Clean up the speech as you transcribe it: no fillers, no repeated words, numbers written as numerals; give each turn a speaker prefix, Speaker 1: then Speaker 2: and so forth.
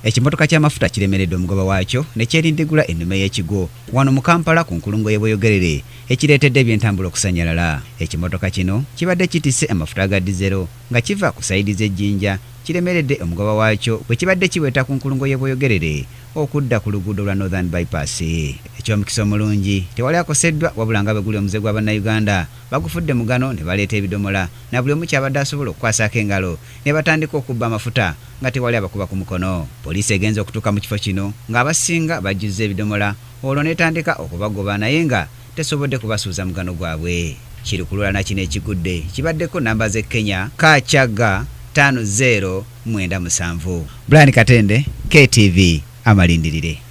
Speaker 1: Ekimotoka ky'amafuta kiremeredde omugoba waakyo ne kyerindigula ennume y'ekigo wano mu Kampala ku nkulungo y'e Buyogerere ekireetedde ebyentambula okusanyalala. Ekimotoka kino kibadde kitisse amafuta ga dizero nga kiva ku sayidi z'ejjinja kiremeredde omugoba waakyo bwe kibadde kiweta ku nkulungo y'e Buyogerere okudda ku luguudo lwa Northern Bypass. Ekyomukisa omulungi tewali akoseddwa wabula nga bwe guli omuze gwa bannayuganda bagufudde mugano ne baleeta ebidomola na buli omu kyabadde asobola okukwasaako engalo ne batandika okubba amafuta nga tewali abakuba ku mukono. Poliisi egenze okutuuka mu kifo kino ng'abasinga bajjuzza ebidomola olwo n'etandika okubagoba naye nga tesobodde kubasuuza mugano gwabwe. Kiri ku lulana kino ekigudde kibaddeko namba z'e Kenya KCG 5097. Brian Katende, KTV, amalindirire.